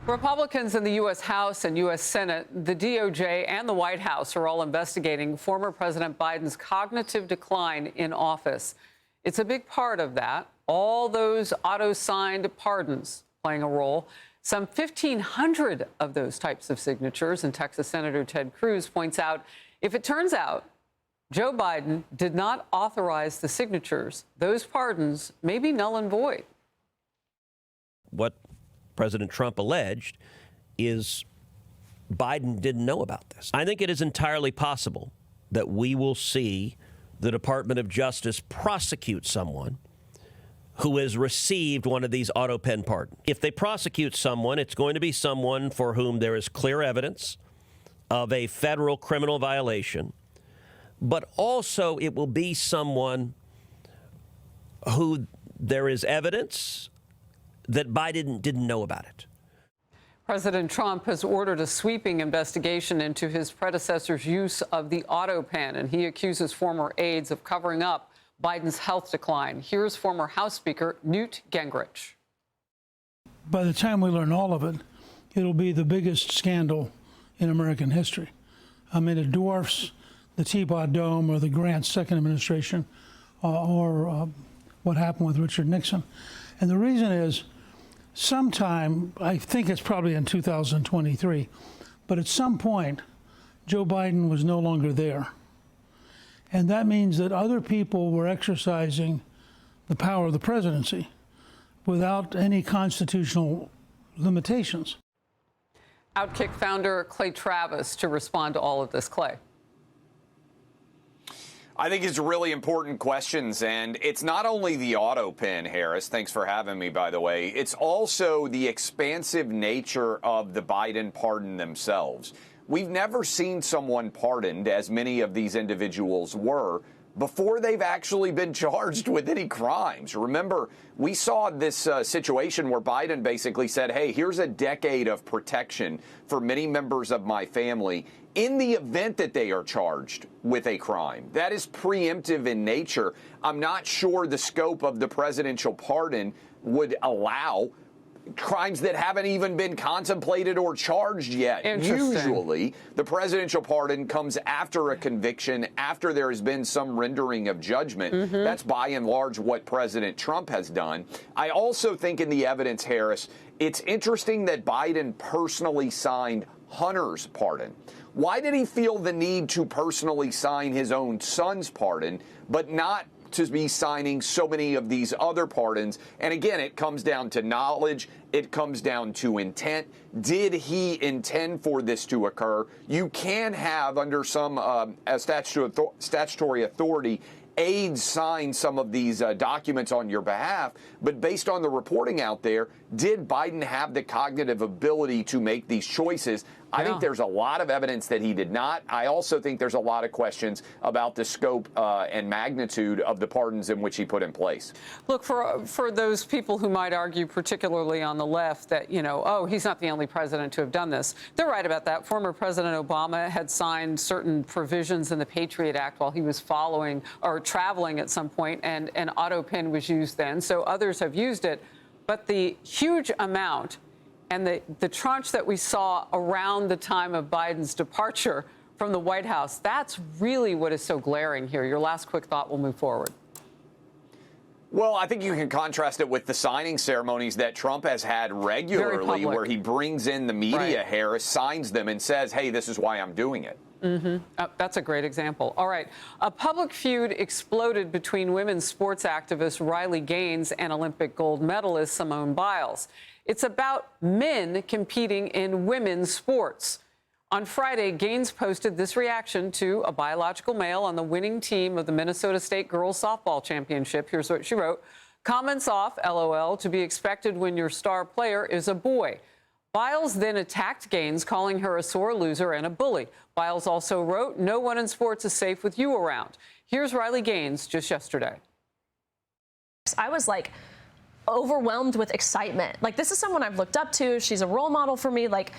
Republicans in the U.S. House and U.S. Senate, the DOJ, and the White House are all investigating former President Biden's cognitive decline in office. It's a big part of that. All those auto-signed pardons playing a role. Some 1,500 of those types of signatures, and Texas Senator Ted Cruz points out, if it turns out Joe Biden did not authorize the signatures, those pardons may be null and void. What President Trump alleged is Biden didn't know about this. I think it is entirely possible that we will see the Department of Justice prosecute someone who has received one of these auto pen pardons. If they prosecute someone, it's going to be someone for whom there is clear evidence of a federal criminal violation, but also it will be someone who there is evidence that Biden didn't know about it. President Trump has ordered a sweeping investigation into his predecessor's use of the auto pen, and he accuses former aides of covering up Biden's health decline. Here's former House Speaker Newt Gingrich. By the time we learn all of it, it'll be the biggest scandal in American history. I mean, it dwarfs the Teapot Dome or the Grant second administration or what happened with Richard Nixon. And the reason is, sometime, I think it's probably in 2023, but at some point, Joe Biden was no longer there. And that means that other people were exercising the power of the presidency without any constitutional limitations. Outkick founder Clay Travis to respond to all of this. Clay. I think it's really important questions, and it's not only the auto pen, Harris, thanks for having me, by the way, it's also the expansive nature of the Biden pardon themselves. We've never seen someone pardoned, as many of these individuals were, before they've actually been charged with any crimes. Remember, we saw this situation where Biden basically said, hey, here's a decade of protection for many members of my family in the event that they are charged with a crime. That is preemptive in nature. I'm not sure the scope of the presidential pardon would allow crimes that haven't even been contemplated or charged yet. Usually, the presidential pardon comes after a conviction, after there has been some rendering of judgment. That's by and large what President Trump has done. I also think in the evidence, Harris, it's interesting that Biden personally signed Hunter's pardon. Why did he feel the need to personally sign his own son's pardon, but not to be signing so many of these other pardons? And again, it comes down to knowledge. It comes down to intent. Did he intend for this to occur? You can have, under some statutory authority, aides sign some of these documents on your behalf, but based on the reporting out there, did Biden have the cognitive ability to make these choices? I think there's a lot of evidence that he did not. I also think there's a lot of questions about the scope and magnitude of the pardons in which he put in place. Look, for those people who might argue, particularly on the left, that, you know, oh, he's not the only president to have done this. They're right about that. Former President Obama had signed certain provisions in the Patriot Act while he was following or traveling at some point, and an auto pen was used then. So others have used it. But the huge amount and the tranche that we saw around the time of Biden's departure from the White House, that's really what is so glaring here. Your last quick thought, we'll move forward. Well, I think you can contrast it with the signing ceremonies that Trump has had regularly, where he brings in the media, Harris, signs them and says, hey, this is why I'm doing it. That's a great example. All right. A public feud exploded between women's sports activist Riley Gaines and Olympic gold medalist Simone Biles. It's about men competing in women's sports. On Friday, Gaines posted this reaction to a biological male on the winning team of the Minnesota State Girls Softball Championship. Here's what she wrote. Comments off, LOL, to be expected when your star player is a boy. Biles then attacked Gaines, calling her a sore loser and a bully. Biles also wrote, no one in sports is safe with you around. Here's Riley Gaines just yesterday. I was like overwhelmed with excitement. Like, this is someone I've looked up to. She's a role model for me. Like,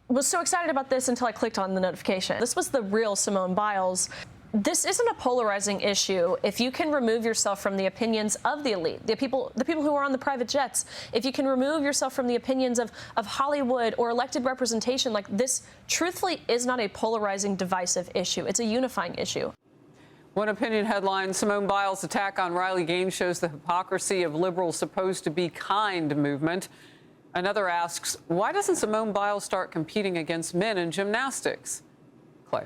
was so excited about this until I clicked on the notification. This was the real Simone Biles. this isn't a polarizing issue if you can remove yourself from the opinions of the elite, the people who are on the private jets. If you can remove yourself from the opinions of Hollywood or elected representation, like this truthfully is not a polarizing, divisive issue. It's a unifying issue. One opinion headline: Simone Biles' attack on Riley Gaines shows the hypocrisy of liberals' supposed to be kind movement. Another asks, why doesn't Simone Biles start competing against men in gymnastics? Clay.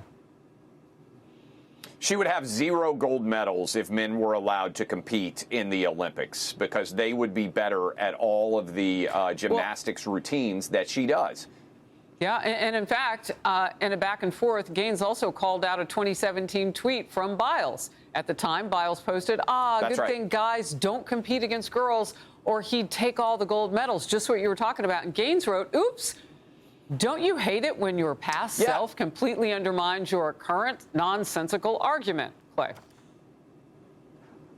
She would have 0 gold medals if men were allowed to compete in the Olympics, because they would be better at all of the gymnastics routines that she does. Yeah, and in fact, in a back and forth, Gaines also called out a 2017 tweet from Biles. At the time, Biles posted, That's good right. thing guys don't compete against girls or he'd take all the gold medals, just what you were talking about. And Gaines wrote, oops, don't you hate it when your past self completely undermines your current nonsensical argument, Clay?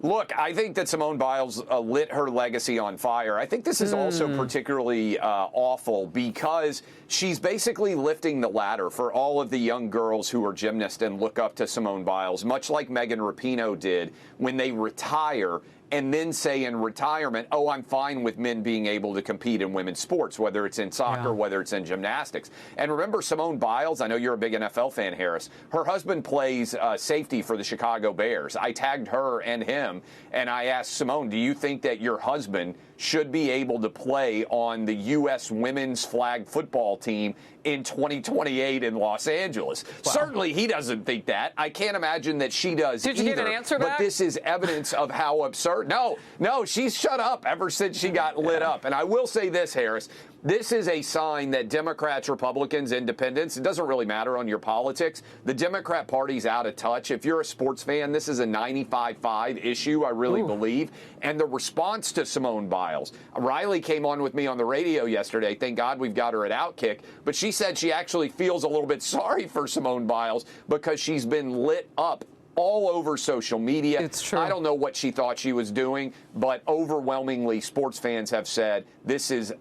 Look, I think that Simone Biles lit her legacy on fire. I think this is also particularly awful because she's basically lifting the ladder for all of the young girls who are gymnasts and look up to Simone Biles, much like Megan Rapinoe did when they retire and then say in retirement, oh, I'm fine with men being able to compete in women's sports, whether it's in soccer, whether it's in gymnastics. And remember, Simone Biles, I know you're a big NFL fan, Harris, her husband plays safety for the Chicago Bears. I tagged her and him, and I asked Simone, do you think that your husband should be able to play on the U.S. women's flag football team in 2028 in Los Angeles? Wow. Certainly he doesn't think that. I can't imagine that she does either. Did you get an answer back? But this is evidence of how absurd. No, she's shut up ever since she got lit up. And I will say this, Harris, this is a sign that Democrats, Republicans, independents, it doesn't really matter on your politics. The Democrat Party's out of touch. If you're a sports fan, this is a 95-5 issue, I really believe. And the response to Simone Biles, Riley came on with me on the radio yesterday. Thank God we've got her at Outkick. But she said she actually feels a little bit sorry for Simone Biles because she's been lit up all over social media. It's true. I don't know what she thought she was doing, but overwhelmingly sports fans have said this is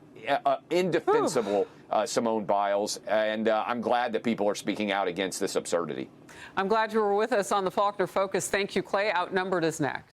indefensible, Simone Biles, and I'm glad that people are speaking out against this absurdity. I'm glad you were with us on the Faulkner Focus. Thank you, Clay. Outnumbered is next.